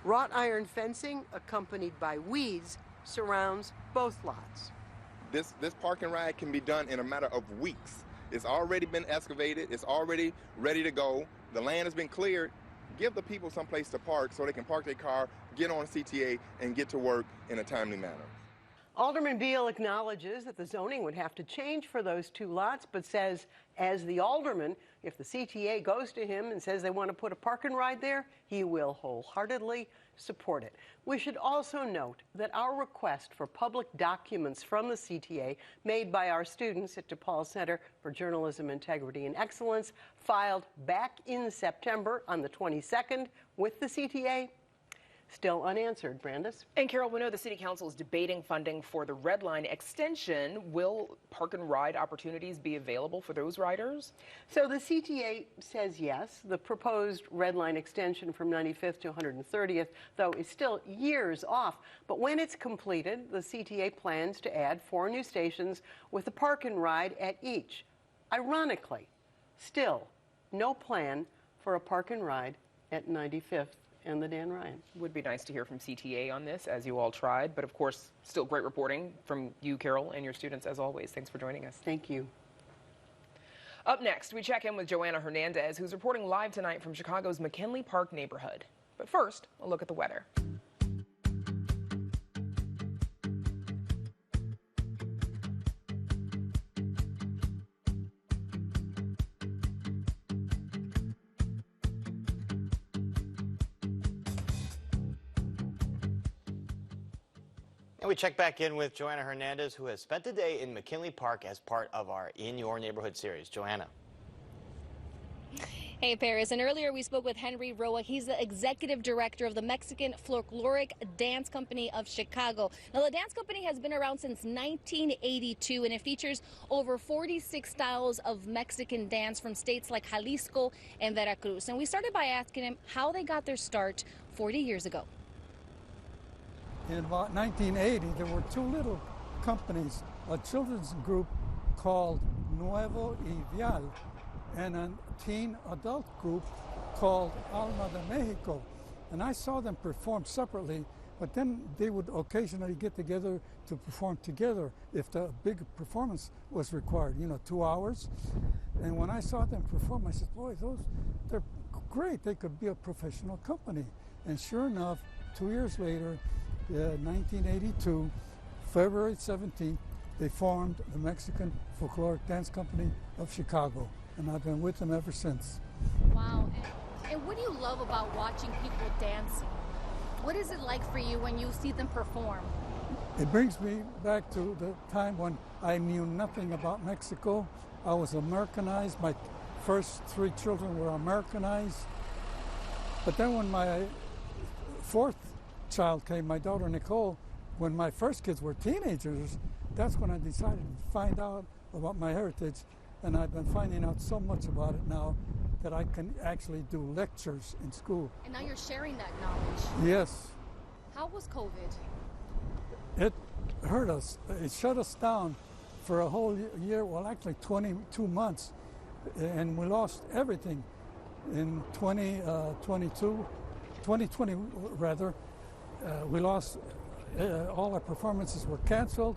Wrought iron fencing, accompanied by weeds, surrounds both lots. This park and ride can be done in a matter of weeks. It's already been excavated. It's already ready to go. The land has been cleared. Give the people some place to park so they can park their car, get on CTA, and get to work in a timely manner. Alderman Beal acknowledges that the zoning would have to change for those two lots, but says, as the alderman, if the CTA goes to him and says they want to put a park and ride there, he will wholeheartedly support it. We should also note that our request for public documents from the CTA made by our students at DePaul Center for Journalism, Integrity, and Excellence, filed back in September on the 22nd with the CTA, still unanswered. Brandis? And Carol, we know the City Council is debating funding for the Red Line extension. Will park and ride opportunities be available for those riders? So the CTA says yes. The proposed Red Line extension from 95th to 130th, though, is still years off. But when it's completed, the CTA plans to add 4 new stations with a park and ride at each. Ironically, still no plan for a park and ride at 95th and the Dan Ryan. Would be nice to hear from CTA on this, as you all tried. But of course, still great reporting from you, Carol, and your students as always. Thanks for joining us. Thank you. Up next, we check in with Joanna Hernandez, who's reporting live tonight from Chicago's McKinley Park neighborhood. But first, a look at the weather. And we check back in with Joanna Hernandez, who has spent the day in McKinley Park as part of our In Your Neighborhood series. Joanna. Hey, Paris. And earlier we spoke with Henry Roa. He's the executive director of the Mexican Folkloric Dance Company of Chicago. Now, the dance company has been around since 1982, and it features over 46 styles of Mexican dance from states like Jalisco and Veracruz. And we started by asking him how they got their start 40 years ago. In about 1980, there were 2 little companies, a children's group called Nuevo y Vial and a teen adult group called Alma de Mexico. And I saw them perform separately, but then they would occasionally get together to perform together if the big performance was required, 2 hours. And when I saw them perform, I said, boy, they're great. They could be a professional company. And sure enough, 2 years later, 1982, February 17th, they formed the Mexican Folkloric Dance Company of Chicago, and I've been with them ever since. Wow. And what do you love about watching people dancing? What is it like for you when you see them perform? It brings me back to the time when I knew nothing about Mexico. I was Americanized. My first 3 children were Americanized. But then when my 4th child came, my daughter Nicole, when my first kids were teenagers, that's when I decided to find out about my heritage, and I've been finding out so much about it now that I can actually do lectures in school. And now you're sharing that knowledge. Yes. How was COVID? It hurt us. It shut us down for a whole year, well actually 22 months, and we lost everything. In 2020 rather, we lost, all our performances were canceled,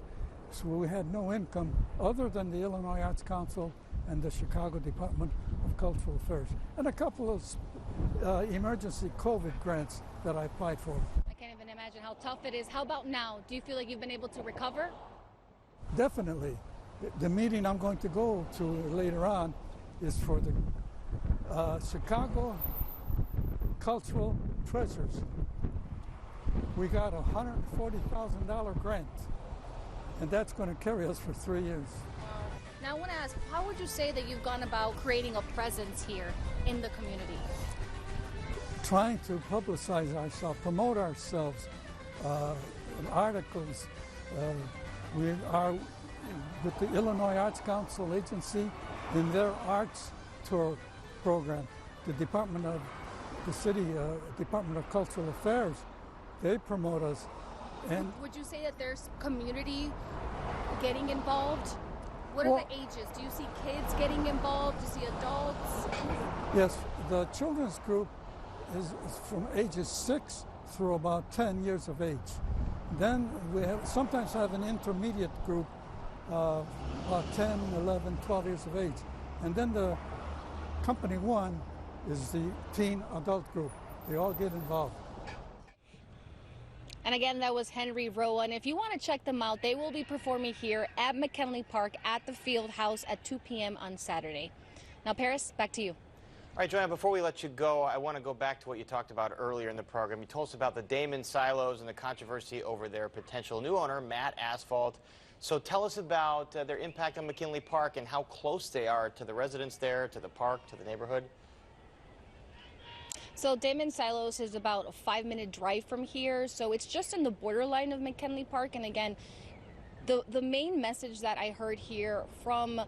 so we had no income other than the Illinois Arts Council and the Chicago Department of Cultural Affairs, and a couple of emergency COVID grants that I applied for. I can't even imagine how tough it is. How about now? Do you feel like you've been able to recover? Definitely. The meeting I'm going to go to later on is for the Chicago Cultural Treasures. We got a $140,000 grant, and that's going to carry us for 3 years. Now I want to ask, how would you say that you've gone about creating a presence here in the community? Trying to publicize ourselves, promote ourselves, articles. We are with the Illinois Arts Council agency in their arts tour program. The Department of Cultural Affairs They promote us. And would you say that there's community getting involved? What Well, are the ages? Do you see kids getting involved? Do you see adults? yes, the children's group is from ages 6 through about 10 years of age. Then we sometimes have an intermediate group, about 10, 11, 12 years of age. And then the company one is the teen adult group. They all get involved. And again, that was Henry Rowan. If you want to check them out, they will be performing here at McKinley Park at the Field House at 2 p.m. on Saturday. Now, Paris, back to you. All right, Joanna, before we let you go, I want to go back to what you talked about earlier in the program. You told us about the Damen Silos and the controversy over their potential new owner, Matt Asphalt. So tell us about their impact on McKinley Park and how close they are to the residents there, to the park, to the neighborhood. So Damen Silos is about a 5-minute drive from here, so it's just in the borderline of McKinley Park. And again, the main message that I heard here from the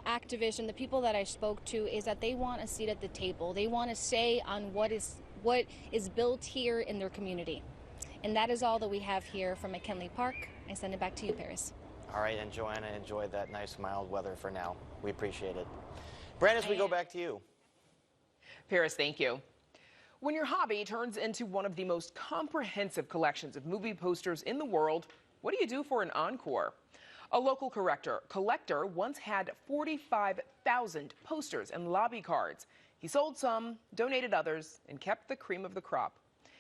activists and the people that I spoke to is that they want a seat at the table. They want a say on what is built here in their community. And that is all that we have here from McKinley Park. I send it back to you, Paris. All right, and Joanna, enjoy that nice mild weather for now. We appreciate it. Brandis, we go back to you. Paris, thank you. When your hobby turns into one of the most comprehensive collections of movie posters in the world, what do you do for an encore? A local collector once had 45,000 posters and lobby cards. He sold some, donated others, and kept the cream of the crop.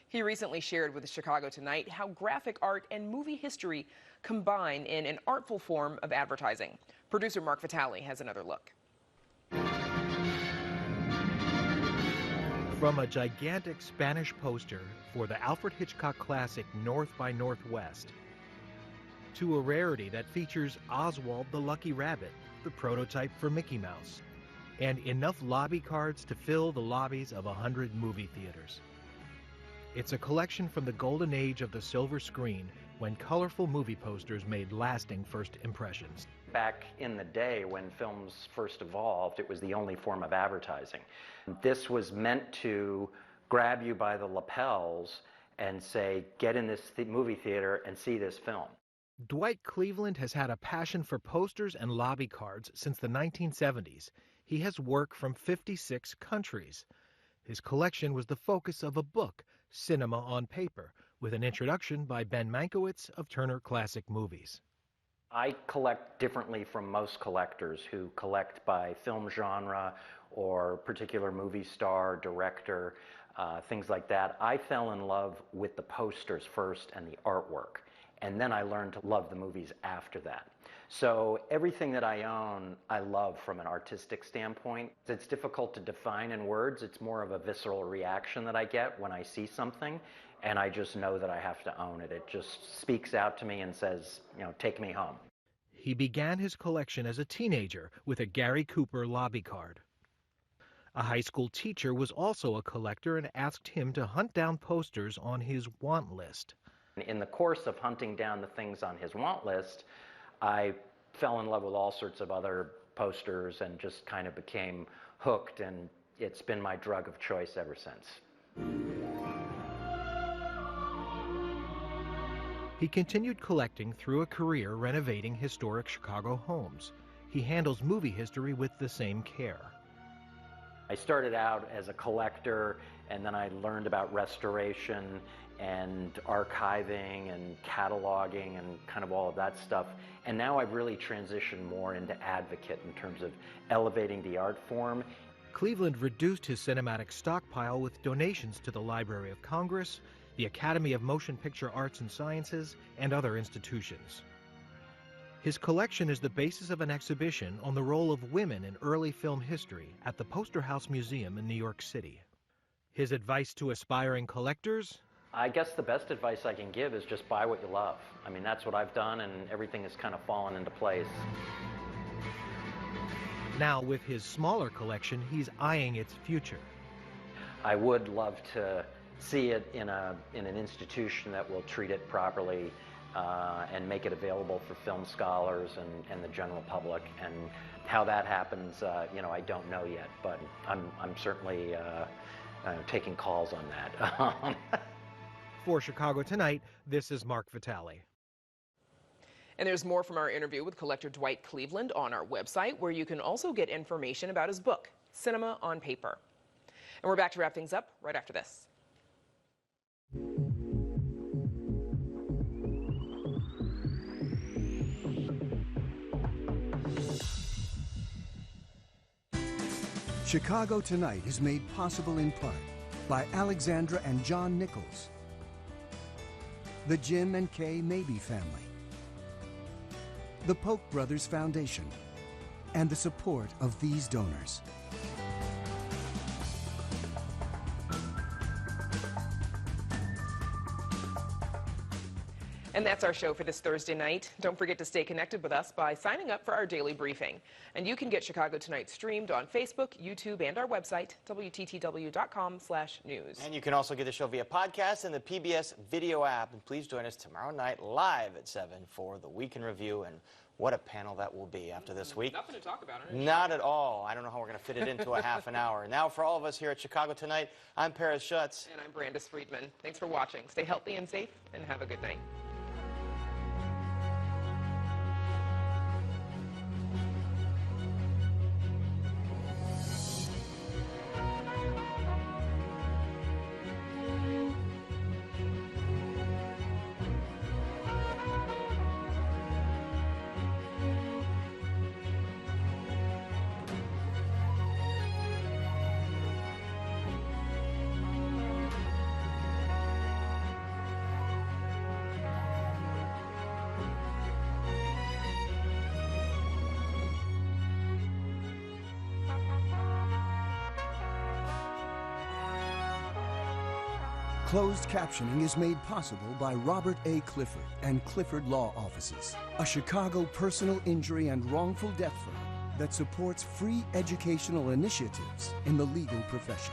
He recently shared with Chicago Tonight how graphic art and movie history combine in an artful form of advertising. Producer Mark Vitale has another look. From a gigantic Spanish poster for the Alfred Hitchcock classic North by Northwest, to a rarity that features Oswald the Lucky Rabbit, the prototype for Mickey Mouse, and enough lobby cards to fill the lobbies of 100 movie theaters. It's a collection from the golden age of the silver screen, when colorful movie posters made lasting first impressions. Back in the day when films first evolved, it was the only form of advertising. This was meant to grab you by the lapels and say, get in this movie theater and see this film. Dwight Cleveland has had a passion for posters and lobby cards since the 1970s. He has work from 56 countries. His collection was the focus of a book, Cinema on Paper, with an introduction by Ben Mankiewicz of Turner Classic Movies. I collect differently from most collectors who collect by film genre or particular movie star, director, things like that. I fell in love with the posters first and the artwork, and then I learned to love the movies after that. So everything that I own, I love from an artistic standpoint. It's difficult to define in words. It's more of a visceral reaction that I get when I see something, and I just know that I have to own it. It just speaks out to me and says, you know, take me home. He began his collection as a teenager with a Gary Cooper lobby card. A high school teacher was also a collector and asked him to hunt down posters on his want list. In the course of hunting down the things on his want list, I fell in love with all sorts of other posters and just kind of became hooked, and it's been my drug of choice ever since. He continued collecting through a career renovating historic Chicago homes. He handles movie history with the same care. I started out as a collector, and then I learned about restoration and archiving and cataloging and kind of all of that stuff. And now I've really transitioned more into advocate in terms of elevating the art form. Cleveland reduced his cinematic stockpile with donations to the Library of Congress, the Academy of Motion Picture Arts and Sciences, and other institutions. His collection is the basis of an exhibition on the role of women in early film history at the Poster House Museum in New York City. His advice to aspiring collectors? I guess the best advice I can give is just buy what you love. I mean, that's what I've done, and everything has kind of fallen into place. Now, with his smaller collection, he's eyeing its future. I would love to see it in an institution that will treat it properly and make it available for film scholars and the general public. And how that happens, you know, I don't know yet, but I'm certainly taking calls on that. For Chicago Tonight, this is Mark Vitale. And there's more from our interview with collector Dwight Cleveland on our website, where you can also get information about his book, Cinema on Paper. And we're back to wrap things up right after this. Chicago Tonight is made possible in part by Alexandra and John Nichols, the Jim and Kay Mabey family, the Polk Brothers Foundation, and the support of these donors. And that's our show for this Thursday night. Don't forget to stay connected with us by signing up for our daily briefing. And you can get Chicago Tonight streamed on Facebook, YouTube, and our website, WTTW.com/news. And you can also get the show via podcast and the PBS video app. And please join us tomorrow night live at 7 for the Week in Review. And what a panel that will be after this week. Nothing to talk about. Not at all. I don't know how we're going to fit it into a half an hour. Now, for all of us here at Chicago Tonight, I'm Paris Schutz. And I'm Brandis Friedman. Thanks for watching. Stay healthy and safe, and have a good night. Closed captioning is made possible by Robert A. Clifford and Clifford Law Offices, a Chicago personal injury and wrongful death firm that supports free educational initiatives in the legal profession.